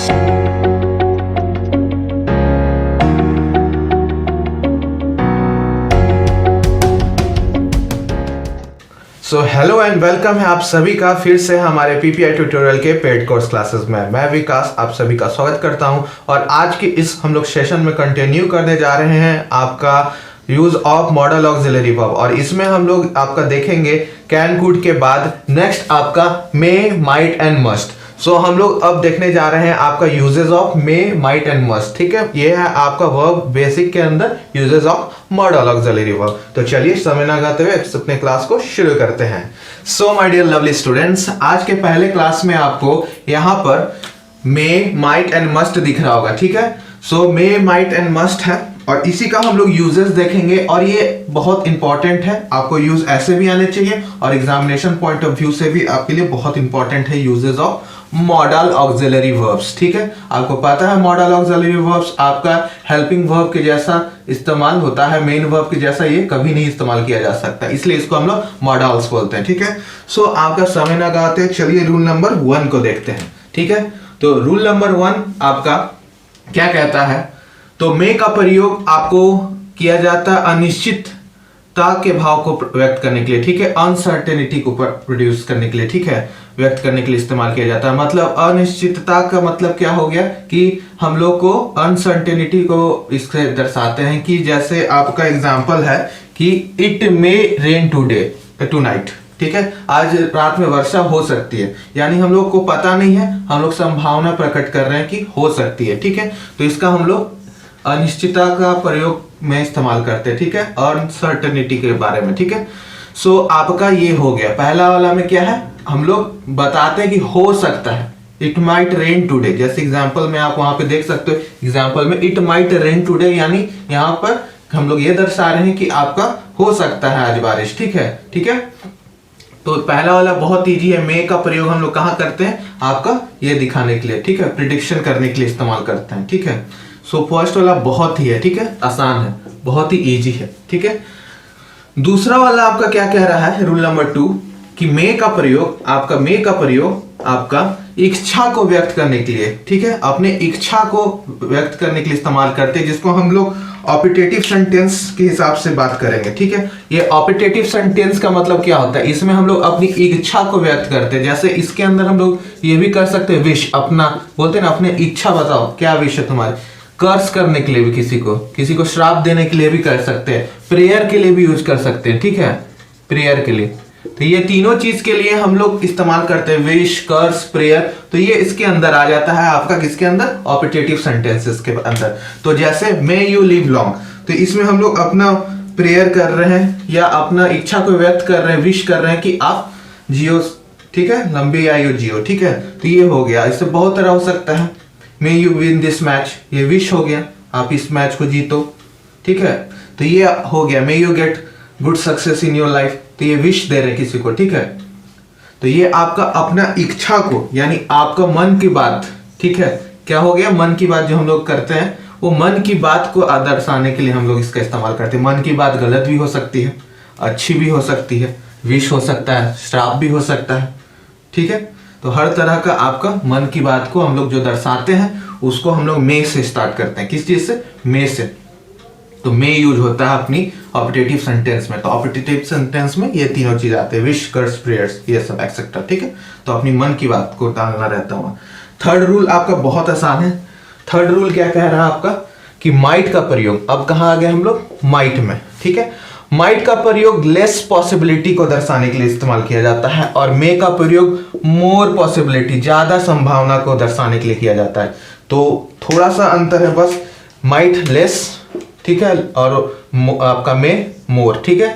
So hello and welcome है आप सभी का फिर से हमारे पीपीआई ट्यूटोरियल के पेड कोर्स क्लासेस में। मैं विकास आप सभी का स्वागत करता हूं और आज के इस हम लोग सेशन में कंटिन्यू करने जा रहे हैं आपका use of model auxiliary verb और इसमें हम लोग आपका देखेंगे कैन कुड के बाद नेक्स्ट आपका मे माइट एंड मस्ट। सो हम लोग अब देखने जा रहे हैं आपका uses of may might and must. ठीक है, ये है आपका वर्ब बेसिक के अंदर uses of model auxiliary verb. तो चलिए समय ना गाते हुए अपने क्लास को शुरू करते हैं। So my dear lovely students, आज के पहले क्लास में आपको यहाँ पर मे माइट एंड मस्ट दिख रहा होगा। ठीक है, सो मे माइट एंड मस्ट है और इसी का हम लोग यूजेस देखेंगे और ये बहुत इंपॉर्टेंट है। आपको यूज ऐसे भी आने चाहिए और एग्जामिनेशन पॉइंट ऑफ व्यू से भी आपके लिए बहुत इंपॉर्टेंट है uses of model auxiliary verbs. ठीक है, आपको पता है मॉडल ऑक्सिलरी वर्ब्स आपका हेल्पिंग वर्ब के जैसा इस्तेमाल होता है, मेन वर्ब के जैसा ये कभी नहीं इस्तेमाल किया जा सकता, इसलिए इसको हम लोग मॉडल्स बोलते हैं। ठीक है, सो आपका समय ना गाते चलिए रूल नंबर 1 को देखते हैं। ठीक है, तो रूल नंबर 1 आपका क्या कहता है, तो मे का प्रयोग आपको किया जाता है अनिश्चितता के भाव को व्यक्त करने के लिए। ठीक है, अनसर्टेनिटी को प्रोड्यूस करने के लिए, ठीक है, व्यक्त करने के लिए इस्तेमाल किया जाता है। मतलब अनिश्चितता का मतलब क्या हो गया कि हम लोग को अनसर्टेनिटी को इससे दर्शाते हैं कि जैसे आपका एग्जांपल है कि it may rain today tonight. ठीक है, आज रात में वर्षा हो सकती है, यानी हम लोग को पता नहीं है, हम लोग संभावना प्रकट कर रहे हैं कि हो सकती है। ठीक है, तो इसका हम लोग अनिश्चितता का प्रयोग में इस्तेमाल करते हैं। ठीक है, अनसर्टेनिटी के बारे में। ठीक है, सो आपका ये हो गया। पहला वाला में क्या है, हम लोग बताते हैं कि हो सकता है, इट माइट रेन टुडे। जैसे एग्जांपल में आप वहां पे देख सकते हो, एग्जांपल में इट माइट रेन टुडे, यानी यहाँ पर हम लोग ये दर्शा रहे हैं कि आपका हो सकता है आज बारिश। ठीक है, ठीक है, तो पहला वाला बहुत इजी है। मे का प्रयोग हम लोग कहाँ करते हैं, आपका ये दिखाने के लिए, ठीक है, प्रिडिक्शन करने के लिए इस्तेमाल करते हैं। ठीक है, सो फर्स्ट वाला बहुत ही है, ठीक है, आसान है, बहुत ही इजी है। ठीक है, दूसरा वाला आपका क्या कह रहा है, रूल नंबर 2 कि मे का प्रयोग आपका इच्छा को व्यक्त करने के लिए, ठीक है, अपने इच्छा को व्यक्त करने के लिए इस्तेमाल करते हैं, जिसको हम लोग ऑपिटेटिव सेंटेंस के हिसाब से बात करेंगे। ठीक है, ये ऑपिटेटिव सेंटेंस का मतलब क्या होता है, इसमें हम लोग अपनी इच्छा को व्यक्त करते हैं। जैसे इसके अंदर हम लोग ये भी कर सकते हैं, विश, अपना बोलते हैं ना, अपने इच्छा बताओ क्या विश है तुम्हारी, कर्ज करने के लिए भी, किसी को श्राप देने के लिए भी कर सकते हैं, प्रेयर के लिए भी यूज कर सकते हैं। ठीक है, प्रेयर के लिए, तो ये तीनों चीज के लिए हम लोग इस्तेमाल करते हैं, विश, कर्ज, प्रेयर। तो ये इसके अंदर आ जाता है आपका, किसके अंदर, ऑपिटेटिव सेंटेंसेस के अंदर। तो जैसे मे यू लिव लॉन्ग, तो इसमें हम लोग अपना प्रेयर कर रहे हैं या अपना इच्छा को व्यक्त कर रहे हैं, विश कर रहे हैं कि आप जियो, ठीक है, लंबी आयु जियो। ठीक है, तो ये हो गया। इससे बहुत तरह हो सकता है, may you win this match, ये विश हो गया, आप इस मैच को जीतो। ठीक है, तो ये हो गया। May you get good success in your life, तो ये विश दे रहे किसी को। ठीक है, तो ये आपका अपना इच्छा को, यानी आपका मन की बात, ठीक है, क्या हो गया, मन की बात जो हम लोग करते हैं, वो मन की बात को दर्शाने के लिए हम लोग इसका इस्तेमाल करते हैं। मन की बात गलत भी हो सकती है, अच्छी भी हो सकती है, विश हो सकता है, श्राप भी हो सकता है। ठीक है, तो हर तरह का आपका मन की बात को हम लोग जो दर्शाते हैं उसको हम लोग मे से स्टार्ट करते हैं। किस चीज से, मे से। तो मे यूज होता है अपनी ऑपिटेटिव सेंटेंस में। तो ऑपिटेटिव सेंटेंस में ये तीनों चीज आते हैं, विश, कर्ज, प्रेयर्स, ये सब एक्सेट्रा। ठीक है, तो अपनी मन की बात को टालना रहता हुआ। थर्ड रूल आपका बहुत आसान है। थर्ड रूल क्या कह रहा है आपका कि माइट का प्रयोग, अब कहाँ आ गए हम लोग, माइट में। ठीक है, माइट का प्रयोग लेस पॉसिबिलिटी को दर्शाने के लिए इस्तेमाल किया जाता है और मे का प्रयोग मोर पॉसिबिलिटी, ज्यादा संभावना को दर्शाने के लिए किया जाता है। तो थोड़ा सा अंतर है बस, माइट लेस, ठीक है, और आपका मे मोर। ठीक है,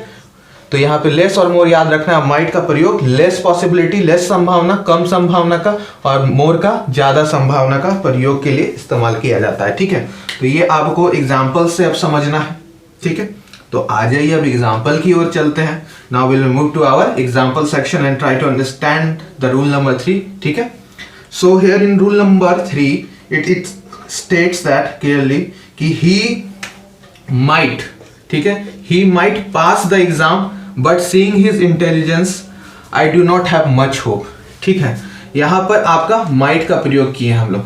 तो यहाँ पे लेस और मोर याद रखना है। माइट का प्रयोग लेस पॉसिबिलिटी, लेस संभावना, कम संभावना का, और मोर का ज्यादा संभावना का प्रयोग के लिए इस्तेमाल किया जाता है। ठीक है, तो ये आपको एग्जाम्पल से अब समझना है। ठीक है, तो आ जाइए अब एग्जाम्पल की ओर चलते हैं। Now will move to our example section and try to understand the rule number 3। ठीक है, so here in rule number 3 it states that clearly कि ही माइट, ठीक है, he might pass the exam but seeing his intelligence I do not have much hope. ठीक है, यहां पर आपका माइट का प्रयोग किए हम लोग।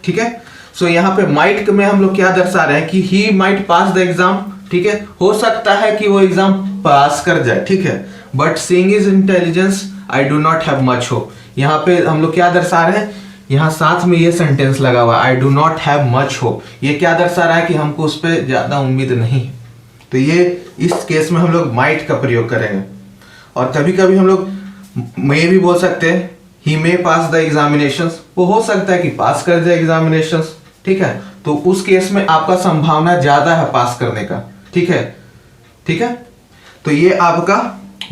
ठीक है। सो यहाँ पे माइट में हम लोग क्या दर्शा रहे हैं कि he might pass the exam, ठीक है, हो सकता है कि वो एग्जाम पास कर जाए, ठीक है, but seeing his intelligence I do not have much hope. यहाँ पे हम लोग क्या दर्शा रहे हैं, यहाँ साथ में ये सेंटेंस लगा हुआ आई do not have much hope, ये क्या दर्शा रहा है कि हमको उस पर ज्यादा उम्मीद नहीं है। तो ये इस केस में हम लोग माइट का प्रयोग करेंगे। और कभी कभी हम लोग मे भी बोल सकते हैं, ही मे पास द एग्जामिनेशंस, वो हो सकता है कि पास कर जाए एग्जामिनेशंस, ठीक है, तो उस केस में आपका संभावना ज्यादा है पास करने का, ठीक है, ठीक है। तो ये आपका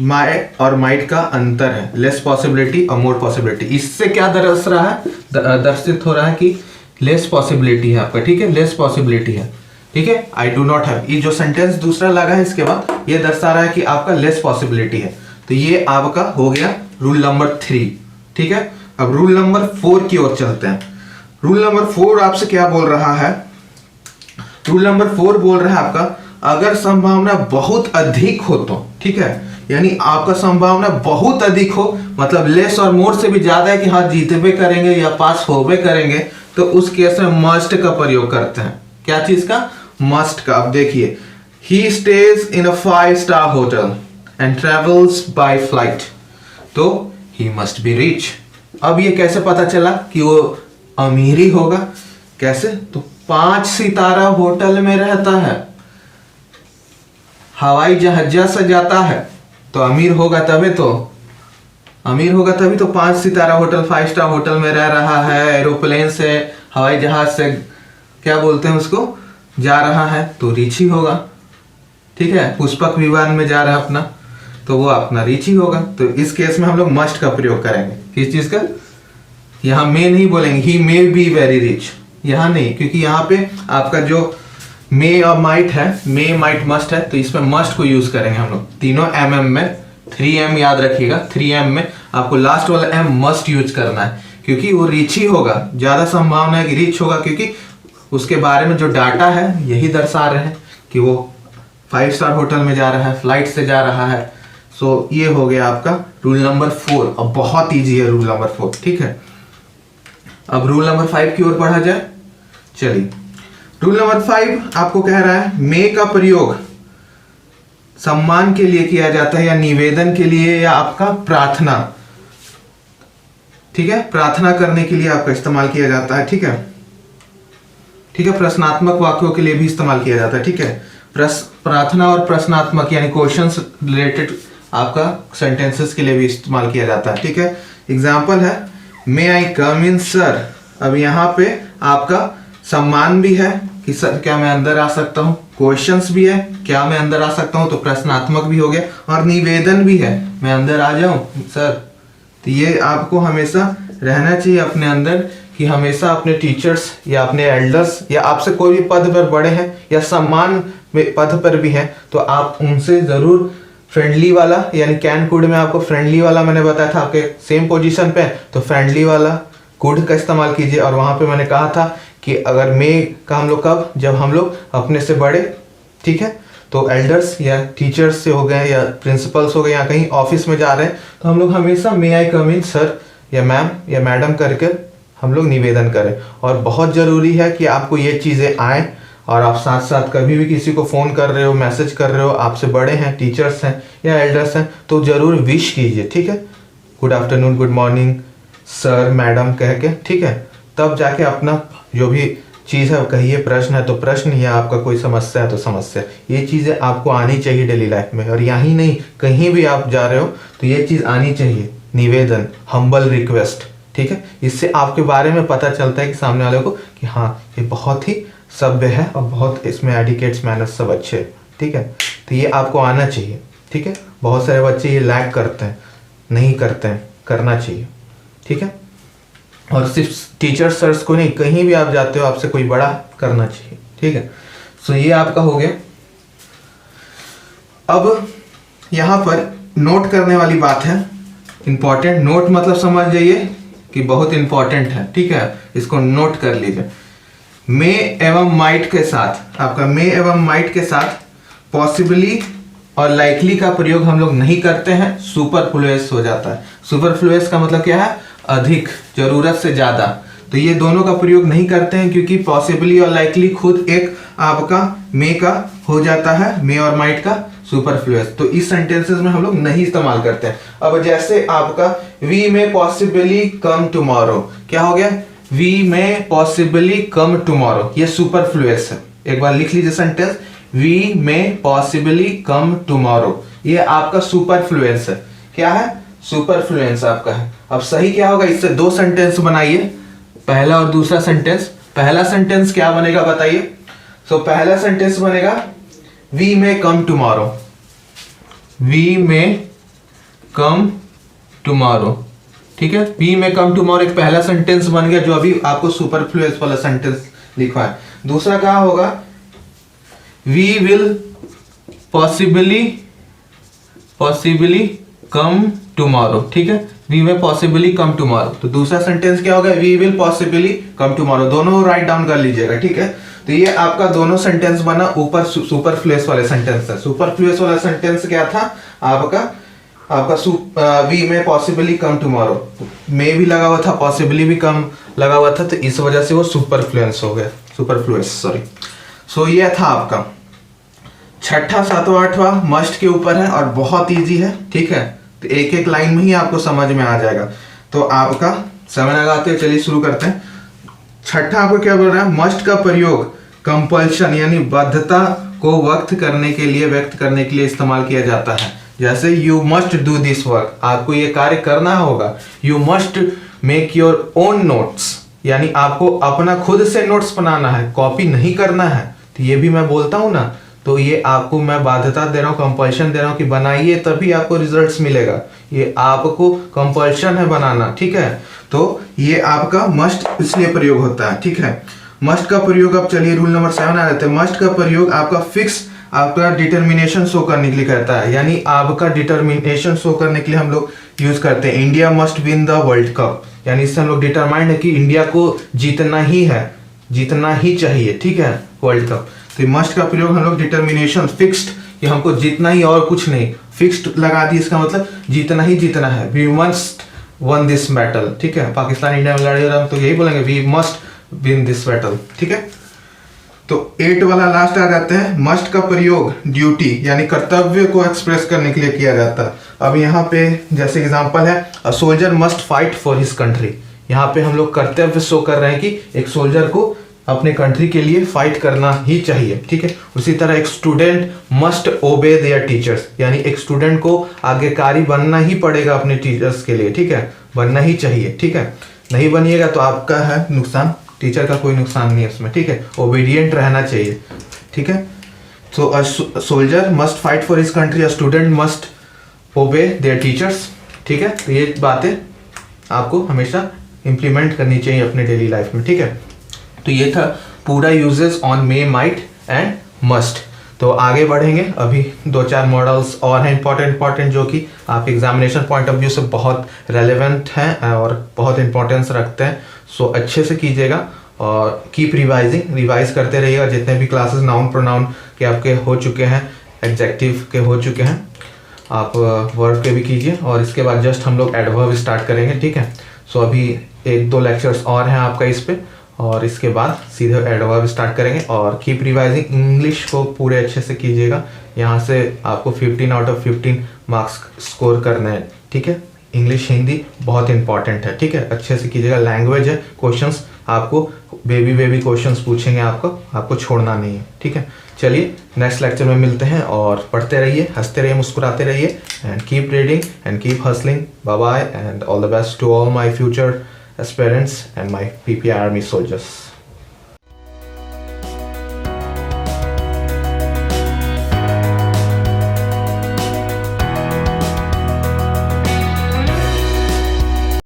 माइट और माइट का अंतर है, लेस पॉसिबिलिटी और मोर पॉसिबिलिटी। इससे क्या दर्श रहा है, दर्शित हो रहा है कि लेस पॉसिबिलिटी है आपका, ठीक है, लेस पॉसिबिलिटी है, ठीक है। आई डू नॉट हैव, ये जो सेंटेंस दूसरा लगा है इसके बाद ये दर्शा रहा है कि आपका लेस पॉसिबिलिटी है। तो ये आपका हो गया रूल नंबर 3, ठीक है। अब रूल नंबर 4 की ओर चलते हैं। रूल नंबर 4 आपसे क्या बोल रहा है, रूल नंबर 4 बोल रहा है आपका अगर संभावना बहुत अधिक हो तो, ठीक है, यानी आपका संभावना बहुत अधिक हो, मतलब लेस और मोर से भी ज्यादा है कि हाँ जीतबे करेंगे या पास होबे करेंगे, तो उस केस में मस्ट का प्रयोग करते हैं। क्या चीज का, मस्ट का। अब देखिए, he stays in a five star hotel and travels by flight, तो ही मस्ट बी रिच। अब ये कैसे पता चला कि वो अमीर ही होगा, कैसे, तो 5 सितारा होटल में रहता है, हवाई जहाज से जाता है, तो अमीर होगा तभी तो, अमीर होगा तभी तो 5 सितारा होटल 5 स्टार होटल में रह रहा है, एरोप्लेन से, हवाई जहाज से, क्या बोलते हैं उसको, जा रहा है, तो रिच ही होगा, ठीक है। पुष्पक विमान में जा रहा है अपना, तो वो अपना रिच ही होगा। तो इस केस में हम लोग मस्ट का प्रयोग करेंगे। किस चीज का, यहाँ मे नहीं बोलेंगे, ही मे बी वेरी रिच, यहाँ नहीं, क्योंकि यहाँ पे आपका जो मे और माइट है, मे माइट मस्ट है, तो इसमें मस्ट को यूज करेंगे हम लोग तीनों एम में। 3M याद रखिएगा, 3M में आपको लास्ट वाला M मस्ट यूज करना है, क्योंकि वो रिच ही होगा, ज्यादा संभावना है कि रिच होगा, क्योंकि उसके बारे में जो डाटा है यही दर्शा रहे हैं कि वो 5 स्टार होटल में जा रहा है, फ्लाइट से जा रहा है। सो ये हो गया आपका रूल नंबर 4, और बहुत ईजी है रूल नंबर 4, ठीक है। अब रूल नंबर 5 की ओर बढ़ा जाए, चलिए। रूल नंबर 5 आपको कह रहा है मे का प्रयोग सम्मान के लिए किया जाता है, या निवेदन के लिए, या आपका प्रार्थना, ठीक है, प्रार्थना करने के लिए आपका इस्तेमाल किया जाता है, ठीक है, ठीक है। प्रश्नात्मक वाक्यों के लिए भी इस्तेमाल किया जाता है, ठीक है। प्रार्थना और प्रश्नात्मक यानी क्वेश्चंस रिलेटेड आपका सेंटेंसेस के लिए भी इस्तेमाल किया जाता है, ठीक है। एग्जाम्पल है, मे आई कम इन सर। अब यहाँ पे आपका सम्मान भी है कि सर क्या मैं अंदर आ सकता हूँ, क्वेश्चंस भी है क्या मैं अंदर आ सकता हूँ, तो प्रश्नात्मक भी हो गया, और निवेदन भी है मैं अंदर आ जाऊं सर। तो ये आपको हमेशा रहना चाहिए अपने अंदर कि हमेशा अपने टीचर्स या अपने एल्डर्स या आपसे कोई भी पद पर बड़े हैं या सम्मान पद पर भी हैं, तो आप उनसे जरूर फ्रेंडली वाला, यानी कैन कुड में आपको फ्रेंडली वाला मैंने बताया था, आपके सेम पोजीशन पे तो फ्रेंडली वाला कुड का इस्तेमाल कीजिए। और वहां पे मैंने कहा था कि अगर मे का हम लोग कब, जब हम लोग अपने से बड़े, ठीक है, तो एल्डर्स या टीचर्स से हो गए या प्रिंसिपल्स हो गए या कहीं ऑफिस में जा रहे हैं, तो हम लोग हमेशा मे आई कम इन सर या मैम या मैडम करके हम लोग निवेदन करें। और बहुत ज़रूरी है कि आपको ये चीज़ें आएँ, और आप साथ साथ कभी भी किसी को फ़ोन कर रहे हो, मैसेज कर रहे हो, आपसे बड़े हैं, टीचर्स हैं या एल्डर्स हैं, तो ज़रूर विश कीजिए, ठीक है, good afternoon, good morning, sir, madam कह के, ठीक है। तब जाके अपना जो भी चीज़ है कहिए, प्रश्न है तो प्रश्न, या आपका कोई समस्या है तो समस्या, ये चीज़ें आपको आनी चाहिए डेली लाइफ में। और यहाँ ही नहीं, कहीं भी आप जा रहे हो तो ये चीज़ आनी चाहिए, निवेदन, हम्बल रिक्वेस्ट, ठीक है। इससे आपके बारे में पता चलता है कि सामने वाले को कि हाँ ये बहुत ही सभ्य है और बहुत इसमें एडिकेट्स मैनर्स सब अच्छे, ठीक है। तो ये आपको आना चाहिए, ठीक है। बहुत सारे बच्चे ये लैक करते हैं, नहीं करते हैं, करना चाहिए, ठीक है। और सिर्फ टीचर सर्स को नहीं, कहीं भी आप जाते हो आपसे कोई बड़ा करना चाहिए, ठीक है। सो ये आपका हो गया। अब यहाँ पर नोट करने वाली बात है, इंपॉर्टेंट नोट मतलब समझ जाइए कि बहुत इंपॉर्टेंट है, ठीक है, इसको नोट कर लीजिए। मे एवं माइट के साथ, आपका मे एवं माइट के साथ पॉसिबली और लाइकली का प्रयोग हम लोग नहीं करते हैं, सुपरफ्लुअस हो जाता है। सुपरफ्लुअस का मतलब क्या है, अधिक, जरूरत से ज्यादा। तो ये दोनों का प्रयोग नहीं करते हैं क्योंकि पॉसिबली और लाइकली खुद एक आपका मे का हो जाता है, मे और माइट का सुपरफ्लुअस, तो इस सेंटेंसेस में हम लोग नहीं इस्तेमाल करते हैं। अब जैसे आपका we may possibly come tomorrow, क्या हो गया, we may possibly come tomorrow, ये सुपरफ्लुअस है। एक बार लिख लीजिए sentence, we may possibly come tomorrow, ये आपका सुपरफ्लुएंस है। क्या है, सुपरफ्लुएंस आपका है। अब सही क्या होगा, इससे दो सेंटेंस बनाइए, पहला और दूसरा सेंटेंस। पहला सेंटेंस क्या बनेगा बताइए। सो पहला सेंटेंस बनेगा we may come tomorrow, we may come tomorrow, ठीक है। वी मे कम टुमारो एक पहला सेंटेंस बन गया, जो अभी आपको सुपरफ्लुएंस वाला सेंटेंस लिखा है। दूसरा क्या होगा, we will possibly come tomorrow, ठीक है। We will possibly come tomorrow, तो दूसरा सेंटेंस क्या होगा, we will possibly come tomorrow, दोनों राइट डाउन कर लीजिएगा, ठीक है। तो ये आपका दोनों सेंटेंस बना, ऊपर सुपरफ्लुएंस वाले सेंटेंस है। सुपरफ्लुएंस वाला सेंटेंस क्या था आपका वी में पॉसिबली कम टुमारो, मे भी लगा हुआ था, पॉसिबली भी कम लगा हुआ था, तो इस वजह से वो सुपरफ्लुएंस हो गया, सुपरफ्लुएंस सॉरी। सो ये था आपका छठा, सातवां, आठवां मस्ट के ऊपर है और बहुत इजी है, ठीक है। तो एक एक लाइन में ही आपको समझ में आ जाएगा। तो आपका समय लगाते हुए चलिए शुरू करते हैं। छठा आपको क्या बोल रहा है, मस्ट का प्रयोग कंपल्शन यानी बाध्यता को व्यक्त करने के लिए इस्तेमाल किया जाता है। जैसे you must do this work, आपको ये कार्य करना होगा। You must make your own notes, यानी आपको अपना खुद से नोट्स बनाना है, कॉपी नहीं करना है। तो ये भी मैं बोलता हूं ना, तो ये आपको मैं बाध्यता दे रहा हूँ, कंपल्शन दे रहा हूँ कि बनाइए तभी आपको रिजल्ट्स मिलेगा। ये आपको कंपल्शन है बनाना, ठीक है। तो ये आपका मस्ट इसलिए प्रयोग होता है, ठीक है। मस्ट का प्रयोग, अब चलिए रूल नंबर 7 आ जाते हैं। मस्ट का प्रयोग आपका फिक्स, आपका डिटर्मिनेशन शो करने के लिए करता है, यानी आपका डिटर्मिनेशन शो करने के लिए हम लोग यूज करते हैं। India must win the world cup, यानी इससे हम लोग डिटरमाइंड है कि इंडिया को जीतना ही है, जीतना ही चाहिए, ठीक है, वर्ल्ड कप। तो मस्ट का प्रयोग हम लोग डिटर्मिनेशन, फिक्स्ड, कि हमको जीतना ही और कुछ नहीं, फिक्स्ड लगा दी, इसका मतलब जीतना ही जीतना है। We must won this battle, ठीक है। पाकिस्तान इंडिया में लड़ रहा, तो यही बोलेंगे we must win this battle, ठीक है। तो 8 वाला लास्ट आ जाते हैं। मस्ट का प्रयोग ड्यूटी यानी कर्तव्य को एक्सप्रेस करने के लिए किया जाता है। अब यहाँ पे जैसे एग्जांपल है, अ soldier must fight for his country, यहाँ पे हम लोग कर्तव्य शो कर रहे हैं कि एक सोल्जर को अपने कंट्री के लिए फाइट करना ही चाहिए, ठीक है। उसी तरह एक student must obey their teachers, यानी एक स्टूडेंट को आज्ञाकारी बनना ही पड़ेगा अपने टीचर्स के लिए, ठीक है, बनना ही चाहिए, ठीक है। नहीं बनिएगा तो आपका है नुकसान, टीचर का कोई नुकसान नहीं है उसमें, ठीक है। ओबीडियंट रहना चाहिए, ठीक है। So a soldier must fight for his country, a student must obey their teachers, ठीक है। तो ये बातें आपको हमेशा इंप्लीमेंट करनी चाहिए अपने डेली लाइफ में, ठीक है। तो ये था पूरा uses on May, might and must. तो आगे बढ़ेंगे, अभी 2-4 मॉडल्स और हैं इंपॉर्टेंट जो कि आप एग्जामिनेशन पॉइंट ऑफ व्यू से बहुत रेलेवेंट हैं और बहुत इंपॉर्टेंस रखते हैं। सो अच्छे से कीजिएगा और कीप रिवाइज करते रहिएगा। जितने भी क्लासेस नाउन प्रोनाउन के आपके हो चुके हैं, एडजेक्टिव के हो चुके हैं, आप वर्ब के भी कीजिए और इसके बाद जस्ट हम लोग एडवर्ब स्टार्ट करेंगे, ठीक है। सो अभी 1-2 लेक्चर्स और हैं आपका इस पे, और इसके बाद सीधे एडवर्ब स्टार्ट करेंगे। और कीप रिवाइजिंग, इंग्लिश को पूरे अच्छे से कीजिएगा। यहाँ से आपको 15 आउट ऑफ 15 मार्क्स स्कोर करने हैं, ठीक है। इंग्लिश हिंदी बहुत इंपॉर्टेंट है, ठीक है, अच्छे से कीजिएगा। लैंग्वेज है, क्वेश्चंस आपको बेबी क्वेश्चंस पूछेंगे, आपको छोड़ना नहीं है, ठीक है। चलिए नेक्स्ट लेक्चर में मिलते हैं और पढ़ते रहिए, हंसते रहिए, मुस्कुराते रहिए and keep reading and keep hustling. Bye bye and all the best to all my future aspirants and my PPI Army soldiers.